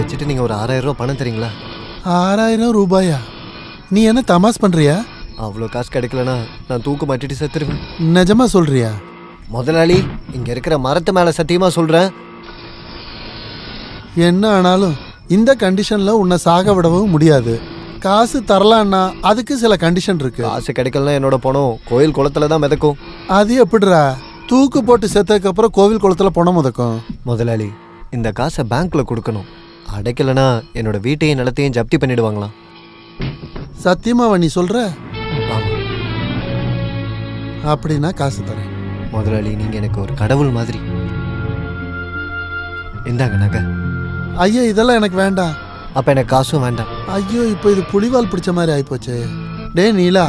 வச்சுட்டு நீங்கள் ஒரு 6000 ரூபா பணம் தரீங்களா? 6000 ரூபாயா? நீ என்ன தமாஸ் பண்றியா? அவ்வளோ காசு கிடைக்கலனா நான் தூக்கு மாட்டிட்டு செத்துருவேன். நிஜமா சொல்றியா? முதலாளி, இங்கே இருக்கிற மரத்து மேலே சத்தியமாக சொல்கிறேன். என்ன ஆனாலும் இந்த கண்டிஷன்ல உன்னை சாக விடவும் முடியாது. காசு தரலான்னா அதுக்கு சில கண்டிஷன் இருக்கு. காசு கிடைக்கலனா என்னோட பணம் கோயில் குளத்துல தான் மிதக்கும். அது எப்படிடா? தூக்கு போட்டு செத்ததுக்கு அப்புறம் கோவில் குளத்துல பணம் முதக்கும். முதலாளி, இந்த காசை பேங்க்ல கொடுக்கணும். அடைக்கலனா என்னோட வீட்டையும் நிலத்தையும் ஜப்தி பண்ணிடுவாங்களாம். சத்தியமாவா நீ சொல்ற? ஆமா அப்படின்னா காசு தரேன். முதலாளி, நீங்க எனக்கு ஒரு கடவுள் மாதிரி. இந்தாங்க நகை. ஐயோ, இதெல்லாம் எனக்கு வேண்டாம். அப்ப எனக்கு காசும் வேண்டாம். ஐயோ, இப்போ இது புலிவால் பிடிச்ச மாதிரி ஆயிப்போச்சு. டே நீலா,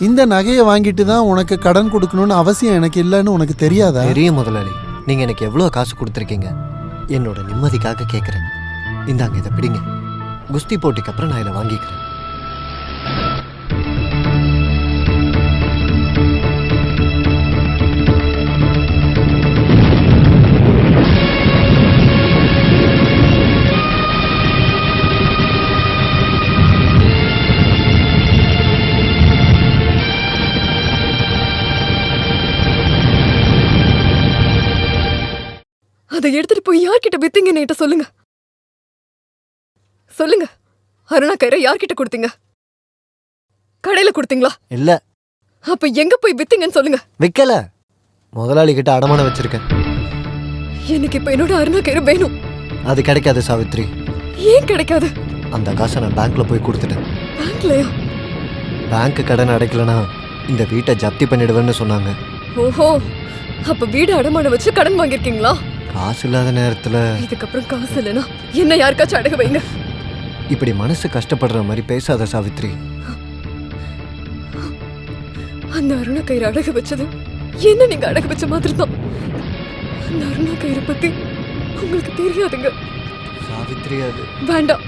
இந்த நகையை வாங்கிட்டு தான் உனக்கு கடன் கொடுக்கணும்னு அவசியம் எனக்கு இல்லைன்னு உனக்கு தெரியாதா? தெரியும் முதலாளி. நீங்க எனக்கு எவ்வளவு காசு கொடுத்துருக்கீங்க. என்னோட நிம்மதிக்காக கேட்குறேன். இந்தாங்க, இதை பிடிங்க. குஸ்தி போட்டிக்கு அப்புறம் நான் இதை வாங்கிக்கிறேன். அதை எடுத்துட்டு போய் யார்கிட்ட வித்தீங்கன்னு என்கிட்ட சொல்லுங்க. சொல்லுங்க. அருணா கயிறை யார்கிட்ட கொடுத்தீங்க? கடையில கொடுத்தீங்களா? இல்ல. அப்ப எங்க போய் வித்தீங்கன்னு சொல்லுங்க. விக்கல. முதலாளி கிட்ட அடமானம் வச்சிருக்கேன். எனக்கு இப்ப என்னோட அருணா கயிறு வேணும். அது கிடைக்காது சாவித்ரி. ஏன் கிடைக்காது? அந்த காசை நான் பேங்க்ல போய் கொடுத்துட்டேன். பேங்க்லயா? பேங்க் கடன் அடைக்கலனா இந்த வீட்டை ஜப்தி பண்ணிடுவேன்னு சொன்னாங்க. ஓஹோ, அப்ப வீடு அடமானம் வச்சு கடன் வாங்கிருக்கீங்களா? காசு இல்லாத நேரத்துல இதுக்கப்புறம் காசு இல்லைன்னா என்ன யாருக்காச்சும் அடகு வைங்க. இப்படி மனசு கஷ்டப்படுற மாதிரி பேசாத சாவித்ரி. அந்த அருணா கயிறு அடகு வச்சது என்ன நீங்க அடகு வச்ச மாதிரி தான். அந்த அருணா கயிறு பத்தி உங்களுக்கு தெரியாதுங்க சாவித்ரி. அது வேண்டாம்.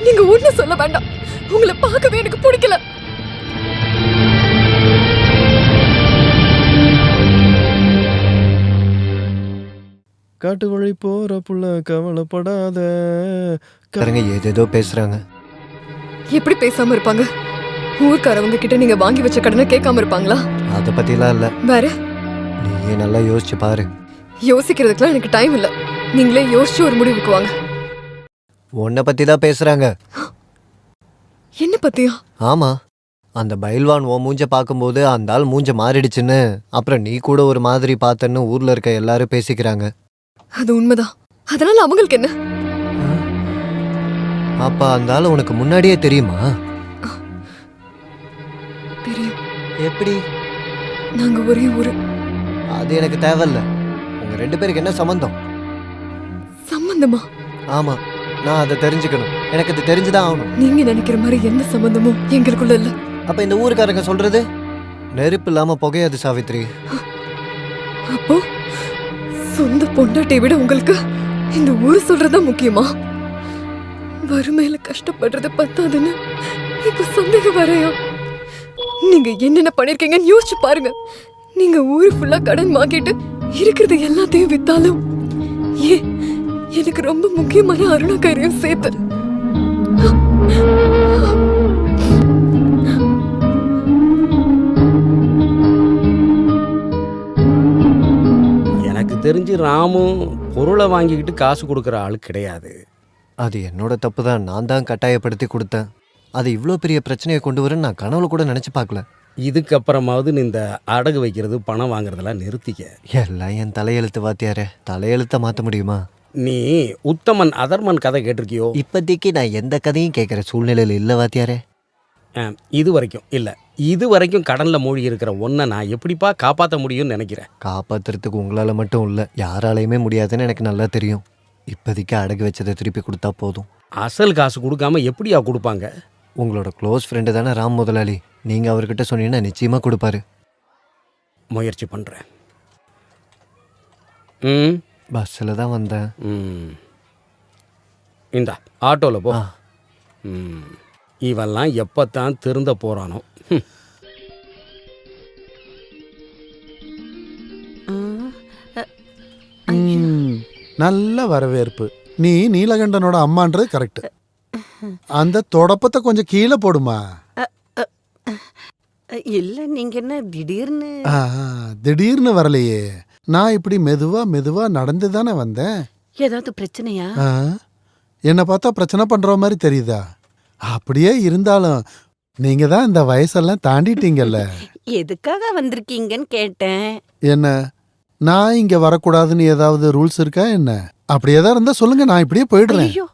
நீங்க ஒண்ணு சொல்ல வேண்டாம். உங்களை பார்க்கவே எனக்கு பிடிக்கல. காட்டு வழி போற புள்ள கவலைப்படாத. காரங்க ஏதேதோ பேசுறாங்க. எப்படி பேசாம இருப்பாங்க? ஊர்க்காரவங்க கிட்ட நீங்க வாங்கி வச்ச கடனை கேட்காம இருப்பாங்களா? அத பத்திலாம் இல்ல. வேற? நீ நல்லா யோசிச்சு பாரு. யோசிக்கிறதுக்குலாம் எனக்கு டைம் இல்ல. நீங்களே யோசிச்சு ஒரு முடிவுக்கு வாங்க. உன்னை பத்தி தான் பேசுறாங்க. என்ன பத்தியா? ஆமா, அந்த பைல்வான் ஓ மூஞ்ச பார்க்கும்போது அந்த ஆள் மூஞ்ச மாறிடுச்சுன்னு, அப்புறம் நீ கூட ஒரு மாதிரி பார்த்தன்னு ஊர்ல இருக்க எல்லாரும் பேசிக்கிறாங்க. அது உண்மைதான். அதனால அவங்களுக்கு என்ன? அப்ப அந்த ஆள் உனக்கு முன்னாடியே தெரியுமா? தெரியும். எப்படி? நாங்க ஒரே ஊரு. அது எனக்கு தேவையில்ல. உங்க 2 பேருக்கு என்ன சம்பந்தம்? சம்பந்தமா? ஆமா, நான் அதை தெரிஞ்சுக்கணும். எனக்கு அது தெரிஞ்சுதான் ஆகணும். நீங்க நினைக்கிற மாதிரி எந்த சம்பந்தமும் எங்களுக்குள்ள இல்ல. அப்ப இந்த ஊருக்காரங்க சொல்றது நெருப்பு இல்லாம புகையாது சாவித்ரி. அப்போ சொந்த பொண்டாட்டியை விட உங்களுக்கு இந்த ஊரு சொல்றதா முக்கியமா? வறுமையில கஷ்டப்படுறது பத்தாதுன்னு இப்ப சந்தேகம் வரையா? நீங்க என்னென்ன பண்ணிருக்கீங்கன்னு யோசிச்சு பாருங்க. நீங்க ஊரு ஃபுல்லா கடன் வாங்கிட்டு இருக்கிறது எல்லாத்தையும் வித்தாலும் ஏன் எனக்கு ரொம்ப முக்கியமான அருணா கயிறையும் சேர்த்து. எனக்கு தெரிஞ்சு ராமும் பொருளை வாங்கிக்கிட்டு காசு கொடுக்குற ஆளு கிடையாது. அது என்னோட தப்பு தான். நான் தான் கட்டாயப்படுத்தி கொடுத்தேன். அது இவ்வளோ பெரிய பிரச்சனையை கொண்டு வரேன்னு நான் கனவுல கூட நினைச்சு பார்க்கல. இதுக்கப்புறமாவது நீ இந்த அடகு வைக்கிறது பணம் வாங்குறதெல்லாம் நிறுத்திக்க. எல்லாம் என் தலையெழுத்து வாத்தியாரே. தலையெழுத்த மாற்ற முடியுமா? நீ உத்தமன் அதர்மன் கதை கேட்டிருக்கியோ? இப்போதைக்கு நான் எந்த கதையும் கேட்குற சூழ்நிலையில் இல்லை வாத்தியாரே. இது வரைக்கும் இல்லை. இது வரைக்கும் கடனில் மூழ்கி இருக்கிற ஒன்றை நான் எப்படிப்பா காப்பாற்ற முடியும்னு நினைக்கிறேன். காப்பாற்றுறதுக்கு உங்களால் மட்டும் இல்லை, யாராலையுமே முடியாதுன்னு எனக்கு நல்லா தெரியும். இப்போதைக்கு அடகு வச்சதை திருப்பி கொடுத்தா போதும். அசல் காசு கொடுக்காம எப்படியா கொடுப்பாங்க? உங்களோட க்ளோஸ் ஃப்ரெண்டு தானே ராம் முதலாளி. நீங்கள் அவர்கிட்ட சொன்னீங்கன்னா நிச்சயமாக கொடுப்பாரு. முயற்சி பண்ணுறேன். பஸ்ஸில் தான் வந்தேன். இந்தா ஆட்டோவில் போ. இவெல்லாம் எப்பத்தான் திருந்த போகிறானோ. நல்ல வரவேற்பு. நீ நீலகண்டனோட அம்மான்றது கரெக்ட். அந்த தொடப்பத்தை கொஞ்சம் கீழே போடுமா. இல்ல நீங்க என்ன திடீர்னு? ஆ, திடீர்னு வரலையே. நான் இப்படி மெதுவா மெதுவா நடந்து தானே வந்தேன். ஏதாவது பிரச்சனையா? ஆ, என்னை பார்த்தா பிரச்சனை பண்ற மாதிரி தெரியுதா? அப்படியே இருந்தாலும் நீங்க தான் இந்த வயசெல்லாம் தாண்டிட்டீங்கல்ல. எதுக்காக வந்திருக்கீங்கன்னு கேட்டேன். என்ன, நான் இங்க வரக்கூடாதுன்னு ஏதாவது ரூல்ஸ் இருக்கா என்ன? அப்படியே தான் இருந்தா சொல்லுங்க, நான் இப்படியே போயிடுறேன். ஐயோ,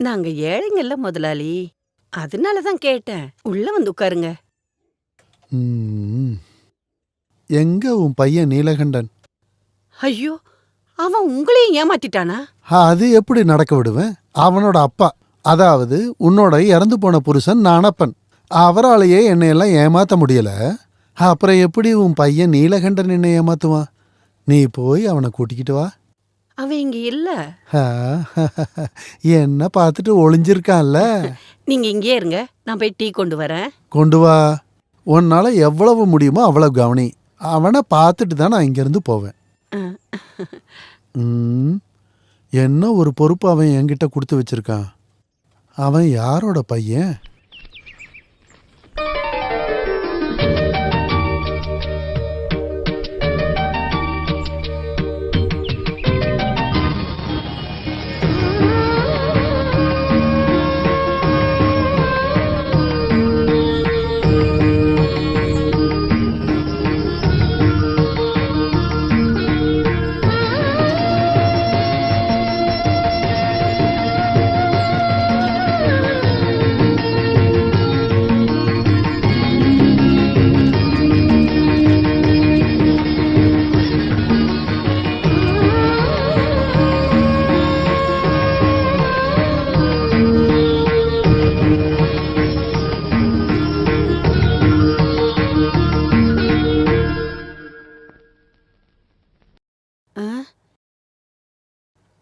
நாங்க ஏழைங்கல்ல முதலாளி, அதனாலதான் கேட்டேன். உள்ள வந்து உட்காருங்க. ம். எங்க உன் பையன் நீலகண்டன்? ஐயோ, அவன் உங்களையும் ஏமாத்திட்டானா? அது எப்படி நடக்க விடுவேன்? அவனோட அப்பா, அதாவது உன்னோட இறந்து போன புருஷன் நானப்பன், அவராலேயே என்னையெல்லாம் ஏமாத்த முடியல. அப்புறம் எப்படி உன் பையன் நீலகண்டன் என்னை ஏமாத்துவான்? நீ போய் அவனை கூட்டிக்கிட்டு வா. அவன் இங்க இல்ல. ஆ, என்ன பார்த்துட்டு ஒளிஞ்சிருக்கான்ல. நீங்க இங்கே இருங்க, நான் போய் டீ கொண்டு வரேன். கொண்டு வா. உன்னால எவ்வளவு முடியுமோ அவ்வளவு கவனி. அவனை பார்த்துட்டு தான் நான் இங்கிருந்து போவேன். ம், என்ன ஒரு பொறுப்பு அவன் என்கிட்ட கொடுத்து வச்சிருக்கான். அவன் யாரோட பையன்?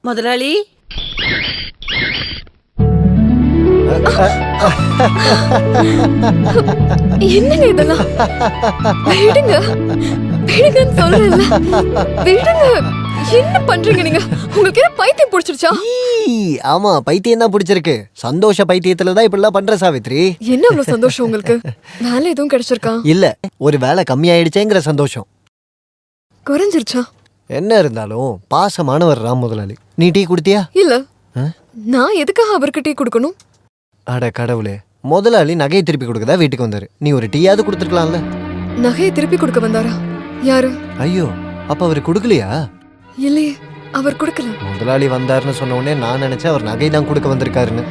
முதலாளி, என்னங்க இதெல்லாம்? விடுங்க விடுங்கன்னு சொல்றேன்ல, விடுங்க. என்ன பண்றீங்க நீங்க? உங்களுக்கு என்ன பைத்தியம் பிடிச்சிருச்சா? ஈ, ஆமா, பைத்தியம் தான் பிடிச்சிருக்கு. சந்தோஷ பைத்தியத்துல தான் இப்படிலாம் பண்ற சாவித்ரி. என்ன அவ்வளவு சந்தோஷம் உங்களுக்கு? வேலை எதுவும் கிடைச்சிருக்கா? இல்ல, ஒரு வேலை கம்மியாயிடுச்சேங்கிற சந்தோஷம். குறைஞ்சிருச்சா? என்ன இருந்தாலும் பாசமானவர் ராம் முதலாளி. நீ டீ குடுத்தியா? இல்ல. ஆ? நான் எதுக்காக அவருக்கு டீ கொடுக்கணும்? அட கடவுளே, முதலாளி நகையை திருப்பி கொடுக்கதா வீட்டுக்கு வந்தாரு. நீ ஒரு டீயாவது கொடுத்துருக்கலாம்ல. நகையை திருப்பி கொடுக்க வந்தாரா? யாரு? ஐயோ, அப்ப அவரு கொடுக்கலையா? இல்லையே, அவர் கொடுக்கல. முதலாளி வந்தாருன்னு சொன்ன உடனே நான் நினைச்சேன் அவர் நகை தான் கொடுக்க வந்திருக்காருன்னு.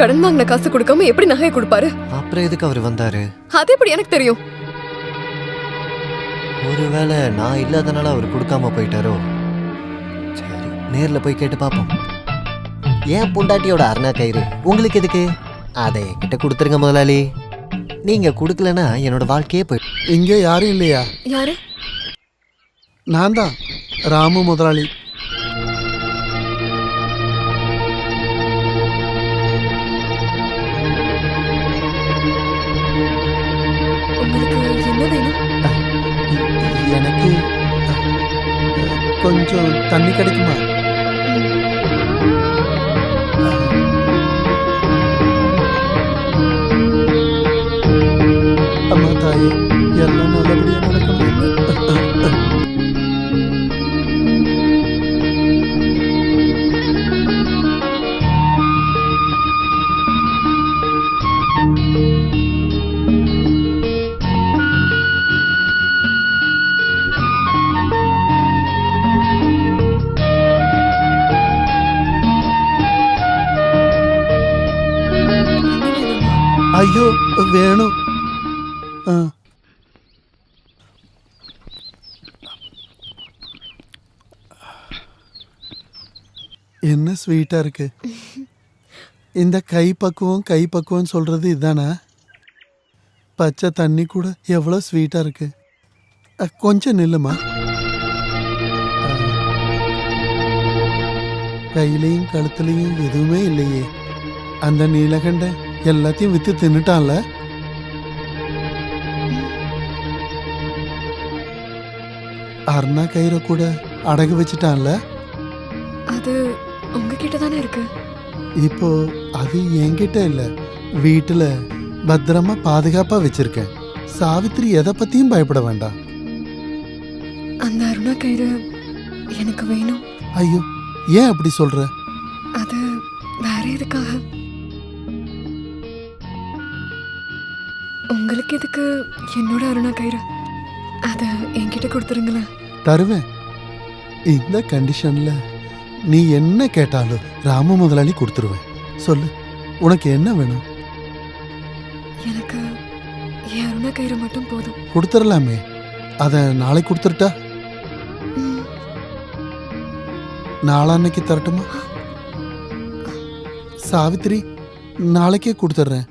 கடன் வாங்கின காசு கொடுக்காம எப்படி நகையை கொடுப்பாரு? அப்புறம் எதுக்கு அவர் வந்தாரு? அது எப்படி எனக்கு தெரியும்? ஒருவேளை நான் இல்லாதனால அவர் கொடுக்காம போயிட்டாரோ? சரி, நேர்ல போய் கேட்டு பாப்போம். ஏன் பொண்டாட்டியோட அருணா கயிறு உங்களுக்கு எதுக்கு? அதை என்கிட்ட கொடுத்துருங்க முதலாளி. நீங்க கொடுக்கலன்னா என்னோட வாழ்க்கையே போய். இங்க யாரும் இல்லையா? யாரு? நான் தான், ராமு முதலாளி. உங்களுக்கு என்ன வேணும்? எனக்கு கொஞ்சம் தண்ணி கிடைக்குமா? அம்மா தாயே, எல்லாம் நல்லபடியா நடக்கணும். ஐயோ, வேணும். ஆ. என்ன ஸ்வீட்டா இருக்கு. இந்த கைப்பக்குவம் சொல்றது இதானா? பச்சை தண்ணி கூட எவ்வளோ ஸ்வீட்டா இருக்கு. கொஞ்சம் நில்லுமா. கையிலையும் கழுத்துலையும் எதுவுமே இல்லையே. அந்த நீலகண்டன் எல்லாத்தையும் வித்து தின்னுட்டான்ல. அருணா கயிறை கூட அடகு வச்சுட்டான்ல. அது உங்ககிட்ட உங்ககிட்ட தானே இருக்கு. இப்போ அது என்கிட்ட இல்ல, வீட்டுல பத்திரமா பாதுகாப்பா வச்சிருக்கேன். சாவித்திரி எதை பத்தியும் பயப்பட வேண்டாம். அந்த அருணா கயிறு எனக்கு வேணும். ஐயோ, ஏன் அப்படி சொல்ற? அது வேற எதுக்காக? உங்களுக்கு எதுக்கு என்னோட அருணா கயிறு? அத என்கிட்ட கொடுத்துருங்களேன். தருவேன். இந்த கண்டிஷன்ல நீ என்ன கேட்டாலும் ராம முதலாளி கொடுத்துருவேன். சொல்லு, உனக்கு என்ன வேணும்? எனக்கு என் அருணா கயிறு மட்டும் போதும். கொடுத்துடலாமே. அத நாளைக்கு கொடுத்துருட்டா? ம், நாளான்னைக்கு தரட்டுமா? சாவித்திரி, நாளைக்கே கொடுத்துட்றேன்.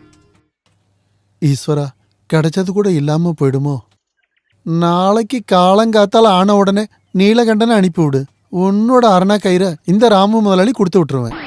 ஈஸ்வரா, கிடைச்சது கூட இல்லாம போயிடுமோ? நாளைக்கு காலங்காத்தால ஆன உடனே நீலகண்டனை அனுப்பிவிடு. உன்னோட அரணா கயிறை இந்த ராமு முதலாளி கொடுத்து விட்டுருவேன்.